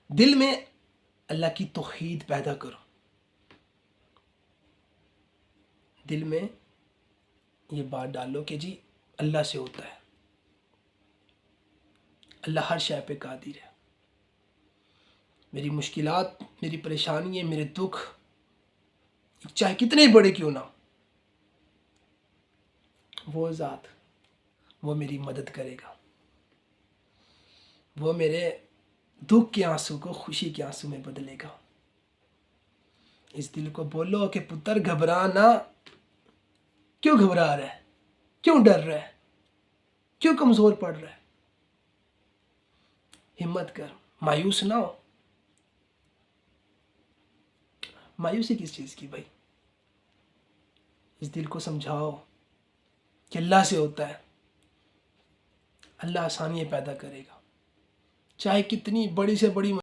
दिल में अल्लाह की तौहीद पैदा करो। दिल में ये बात डालो कि जी अल्लाह से होता है, अल्लाह हर शय पे कादिर है। मेरी मुश्किलात, मेरी परेशानियाँ, मेरे दुख चाहे कितने बड़े क्यों ना, वो ज़ात वो मेरी मदद करेगा। वो मेरे दुख के आंसू को खुशी के आंसू में बदलेगा। इस दिल को बोलो कि पुत्र घबरा ना। क्यों घबरा रहा है? क्यों डर रहा है? क्यों कमज़ोर पड़ रहा है? हिम्मत कर, मायूस ना हो। मायूसी किस चीज़ की भाई? इस दिल को समझाओ कि अल्लाह से होता है, अल्लाह आसानियाँ पैदा करेगा। चाहे कितनी बड़ी से बड़ी